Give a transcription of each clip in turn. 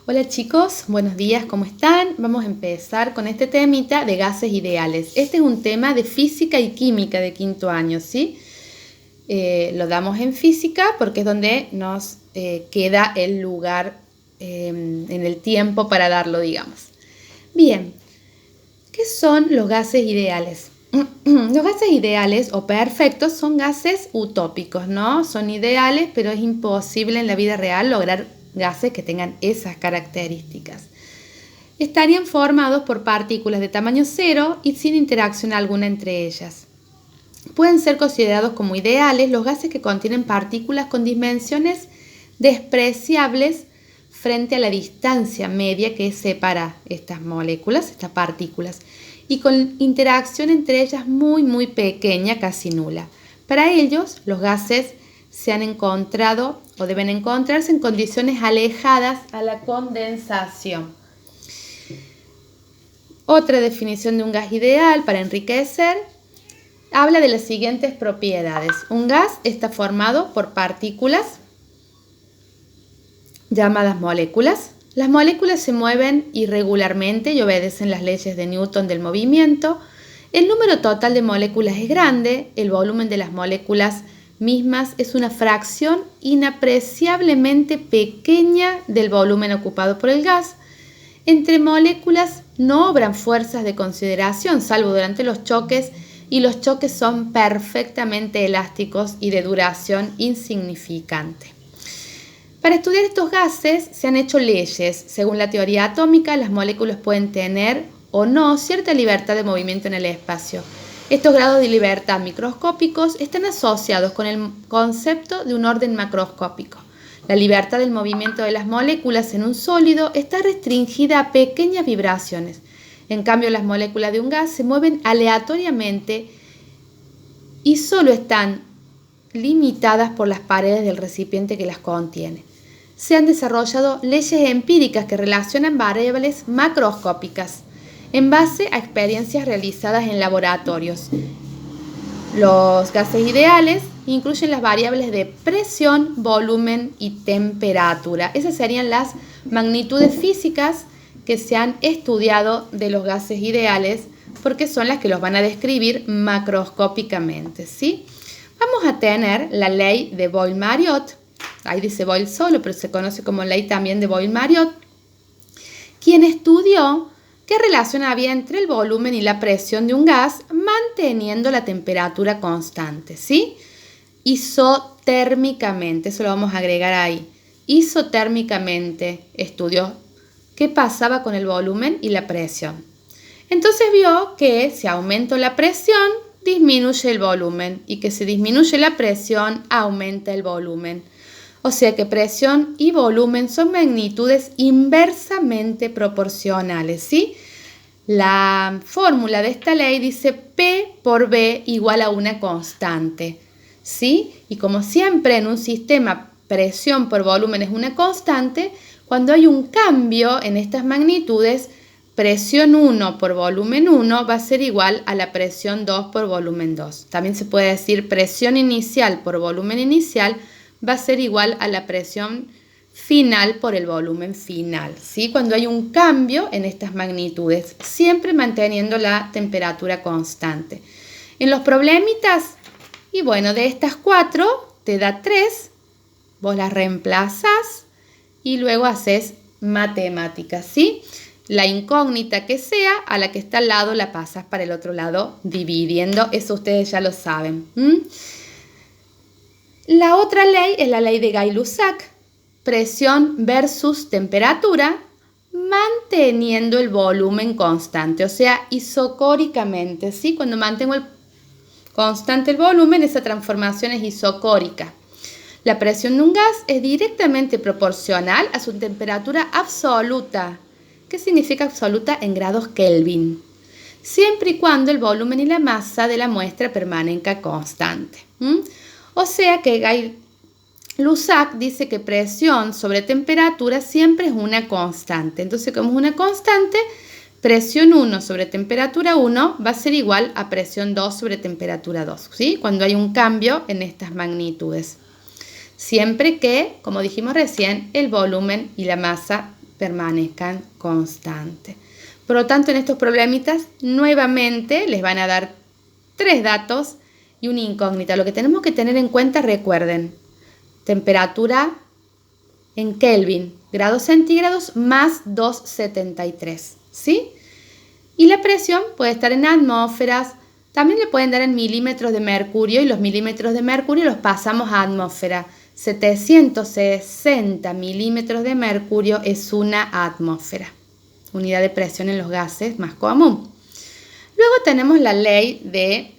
Hola chicos, buenos días, ¿cómo están? Vamos a empezar con este temita de gases ideales. Este es un tema de física y química de quinto año, ¿sí? Lo damos en física porque es donde nos queda el lugar en el tiempo para darlo, digamos. Bien, ¿qué son los gases ideales? Los gases ideales o perfectos son gases utópicos, ¿no? Son ideales, pero es imposible en la vida real lograr gases que tengan esas características. Estarían formados por partículas de tamaño cero y sin interacción alguna entre ellas. Pueden ser considerados como ideales los gases que contienen partículas con dimensiones despreciables frente a la distancia media que separa estas moléculas, estas partículas, y con interacción entre ellas muy pequeña, casi nula. Para ellos, los gases se han encontrado o deben encontrarse en condiciones alejadas a la condensación. Otra definición de un gas ideal para enriquecer habla de las siguientes propiedades. Un gas está formado por partículas llamadas moléculas. Las moléculas se mueven irregularmente y obedecen las leyes de Newton del movimiento. El número total de moléculas es grande, el volumen de las moléculas mismas es una fracción inapreciablemente pequeña del volumen ocupado por el gas. Entre moléculas no obran fuerzas de consideración, salvo durante los choques, y los choques son perfectamente elásticos y de duración insignificante. Para estudiar estos gases se han hecho leyes. Según la teoría atómica, las moléculas pueden tener o no cierta libertad de movimiento en el espacio. Estos grados de libertad microscópicos están asociados con el concepto de un orden macroscópico. La libertad del movimiento de las moléculas en un sólido está restringida a pequeñas vibraciones. En cambio, las moléculas de un gas se mueven aleatoriamente y solo están limitadas por las paredes del recipiente que las contiene. Se han desarrollado leyes empíricas que relacionan variables macroscópicas en base a experiencias realizadas en laboratorios. Los gases ideales incluyen las variables de presión, volumen y temperatura. Esas serían las magnitudes físicas que se han estudiado de los gases ideales porque son las que los van a describir macroscópicamente, ¿sí? Vamos a tener la ley de Boyle-Mariotte, ahí dice Boyle solo, pero se conoce como ley también de Boyle-Mariotte, quien estudió qué relación había entre el volumen y la presión de un gas manteniendo la temperatura constante, ¿sí? Isotérmicamente, eso lo vamos a agregar ahí. Isotérmicamente estudió qué pasaba con el volumen y la presión. Entonces vio que si aumento la presión, disminuye el volumen y que si disminuye la presión, aumenta el volumen. O sea que presión y volumen son magnitudes inversamente proporcionales, ¿sí? La fórmula de esta ley dice P por B igual a una constante, ¿sí? Y como siempre en un sistema presión por volumen es una constante, cuando hay un cambio en estas magnitudes, presión 1 por volumen 1 va a ser igual a la presión 2 por volumen 2. También se puede decir presión inicial por volumen inicial va a ser igual a la presión final por el volumen final, ¿sí? Cuando hay un cambio en estas magnitudes, siempre manteniendo la temperatura constante. En los problemitas, y bueno, de estas 4 te da 3, vos las reemplazas y luego haces matemáticas, ¿sí? La incógnita que sea, a la que está al lado la pasas para el otro lado dividiendo, eso ustedes ya lo saben. La otra ley es la ley de Gay-Lussac, presión versus temperatura, manteniendo el volumen constante, o sea, isocóricamente, ¿sí? Cuando mantengo constante el volumen, esa transformación es isocórica. La presión de un gas es directamente proporcional a su temperatura absoluta. ¿Qué significa absoluta? En grados Kelvin. Siempre y cuando el volumen y la masa de la muestra permanezcan constante. O sea que Gay-Lussac dice que presión sobre temperatura siempre es una constante. Entonces, como es una constante, presión 1 sobre temperatura 1 va a ser igual a presión 2 sobre temperatura 2, ¿sí? Cuando hay un cambio en estas magnitudes. Siempre que, como dijimos recién, el volumen y la masa permanezcan constantes. Por lo tanto, en estos problemitas, nuevamente les van a dar 3 datos y una incógnita. Lo que tenemos que tener en cuenta, recuerden, temperatura en Kelvin, grados centígrados más 273, ¿sí? Y la presión puede estar en atmósferas, también le pueden dar en milímetros de mercurio y los milímetros de mercurio los pasamos a atmósfera. 760 milímetros de mercurio es una atmósfera, unidad de presión en los gases más común. Luego tenemos la ley de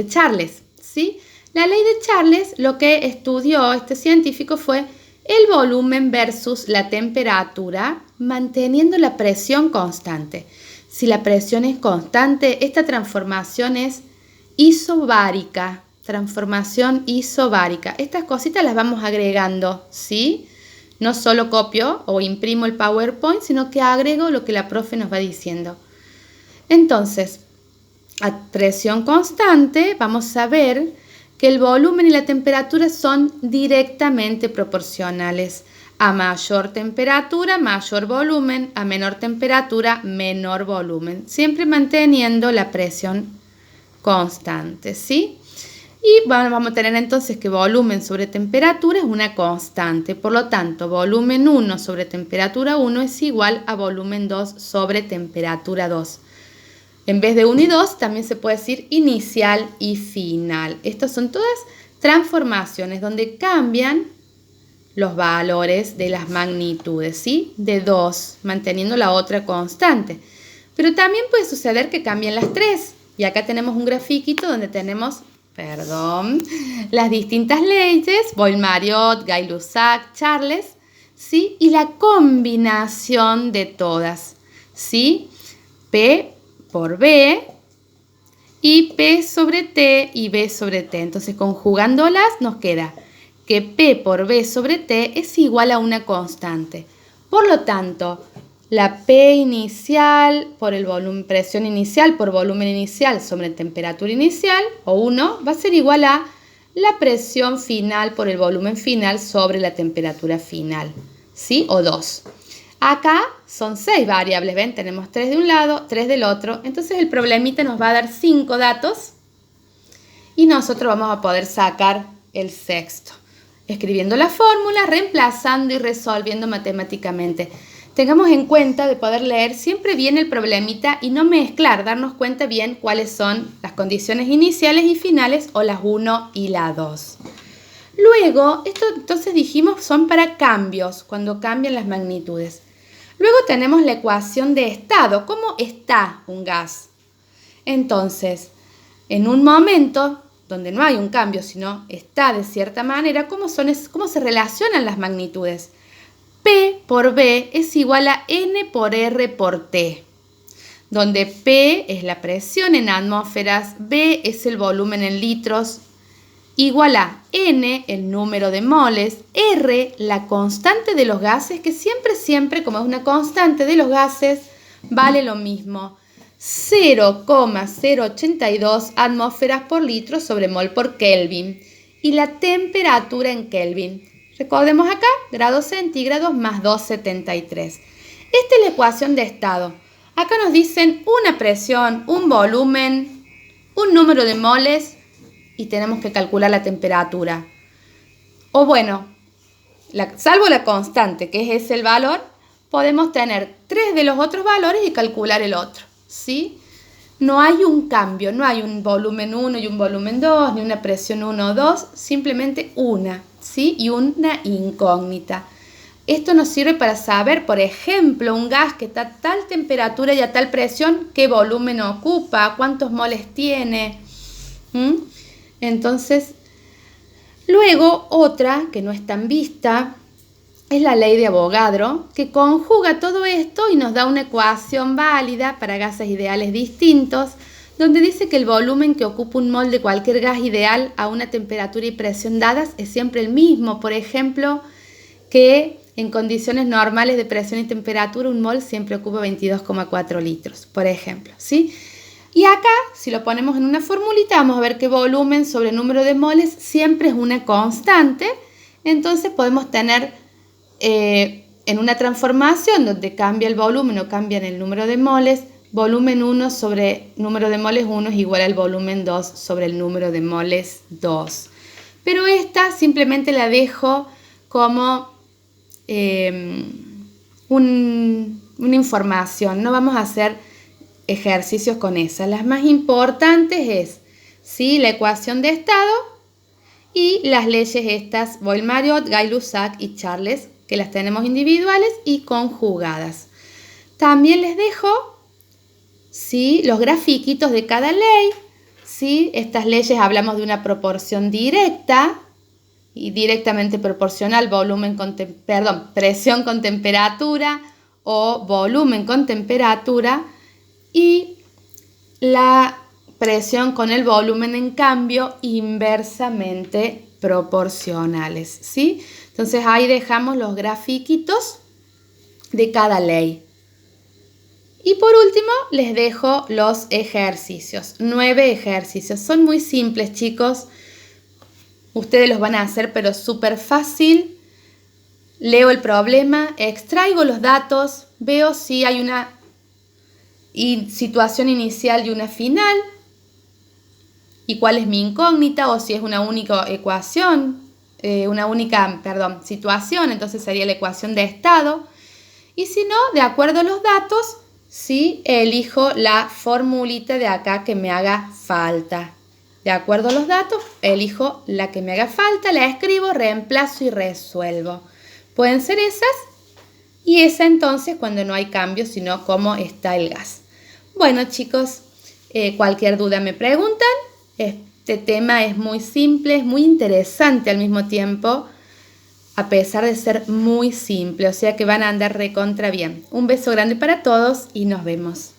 Charles, ¿sí? La ley de Charles, lo que estudió este científico fue el volumen versus la temperatura, manteniendo la presión constante. Si la presión es constante, esta transformación es isobárica. Transformación isobárica. Estas cositas las vamos agregando, ¿sí? No solo copio o imprimo el PowerPoint, sino que agrego lo que la profe nos va diciendo. Entonces, a presión constante, vamos a ver que el volumen y la temperatura son directamente proporcionales. A mayor temperatura, mayor volumen. A menor temperatura, menor volumen. Siempre manteniendo la presión constante, ¿sí? Y vamos a tener entonces que volumen sobre temperatura es una constante. Por lo tanto, volumen 1 sobre temperatura 1 es igual a volumen 2 sobre temperatura 2. En vez de 1 y 2, también se puede decir inicial y final. Estas son todas transformaciones donde cambian los valores de las magnitudes, ¿sí? De 2, manteniendo la otra constante. Pero también puede suceder que cambien las 3. Y acá tenemos un grafiquito donde tenemos, las distintas leyes, Boyle-Mariotte, Gay-Lussac, Charles, ¿sí? Y la combinación de todas, ¿sí? P por B y P sobre T y B sobre T. Entonces, conjugándolas nos queda que P por B sobre T es igual a una constante. Por lo tanto, la P inicial por el volumen, presión inicial por volumen inicial sobre temperatura inicial, o 1, va a ser igual a la presión final por el volumen final sobre la temperatura final, ¿sí? O 2. Acá son 6 variables, ¿ven? Tenemos 3 de un lado, 3 del otro. Entonces el problemita nos va a dar 5 datos y nosotros vamos a poder sacar el sexto, escribiendo la fórmula, reemplazando y resolviendo matemáticamente. Tengamos en cuenta de poder leer siempre bien el problemita y no mezclar, darnos cuenta bien cuáles son las condiciones iniciales y finales o las 1 y la 2. Luego, esto entonces dijimos son para cambios, cuando cambian las magnitudes. Luego tenemos la ecuación de estado, ¿cómo está un gas? Entonces, en un momento donde no hay un cambio, sino está de cierta manera, ¿cómo se relacionan las magnitudes? P por B es igual a N por R por T, donde P es la presión en atmósferas, B es el volumen en litros, igual a N, el número de moles, R, la constante de los gases, que siempre, como es una constante de los gases, vale lo mismo. 0,082 atmósferas por litro sobre mol por Kelvin. Y la temperatura en Kelvin. Recordemos acá, grados centígrados más 273. Esta es la ecuación de estado. Acá nos dicen una presión, un volumen, un número de moles y tenemos que calcular la temperatura. O bueno, salvo la constante, que es el valor, podemos tener 3 de los otros valores y calcular el otro, ¿sí? No hay un cambio, no hay un volumen 1 y un volumen 2, ni una presión 1 o 2, simplemente una, ¿sí? Y una incógnita. Esto nos sirve para saber, por ejemplo, un gas que está a tal temperatura y a tal presión, qué volumen ocupa, cuántos moles tiene. Entonces, luego otra que no es tan vista es la ley de Avogadro, que conjuga todo esto y nos da una ecuación válida para gases ideales distintos, donde dice que el volumen que ocupa un mol de cualquier gas ideal a una temperatura y presión dadas es siempre el mismo. Por ejemplo, que en condiciones normales de presión y temperatura un mol siempre ocupa 22,4 litros, por ejemplo, ¿sí? Y acá, si lo ponemos en una formulita, vamos a ver que volumen sobre número de moles siempre es una constante. Entonces podemos tener en una transformación donde cambia el volumen o cambian el número de moles, volumen 1 sobre número de moles 1 es igual al volumen 2 sobre el número de moles 2. Pero esta simplemente la dejo como una información, no vamos a hacer ejercicios con esa. Las más importantes es, ¿sí?, la ecuación de estado y las leyes estas, Boyle-Mariotte, Gay-Lussac y Charles, que las tenemos individuales y conjugadas. También les dejo, ¿sí?, los grafiquitos de cada ley. ¿Sí? Estas leyes hablamos de una proporción directa y directamente proporcional presión con temperatura o volumen con temperatura, y la presión con el volumen, en cambio, inversamente proporcionales. ¿Sí? Entonces ahí dejamos los grafiquitos de cada ley. Y por último les dejo los ejercicios, 9 ejercicios. Son muy simples, chicos. Ustedes los van a hacer pero súper fácil. Leo el problema, extraigo los datos, veo si hay una situación inicial y una final, y cuál es mi incógnita, o si es una única ecuación, situación, entonces sería la ecuación de estado. Y si no, de acuerdo a los datos, sí, elijo la formulita de acá que me haga falta. De acuerdo a los datos, elijo la que me haga falta, la escribo, reemplazo y resuelvo. Pueden ser esas, y esa entonces cuando no hay cambio, sino cómo está el gas. Bueno, chicos, cualquier duda me preguntan. Este tema es muy simple, es muy interesante al mismo tiempo, a pesar de ser muy simple, o sea que van a andar recontra bien. Un beso grande para todos y nos vemos.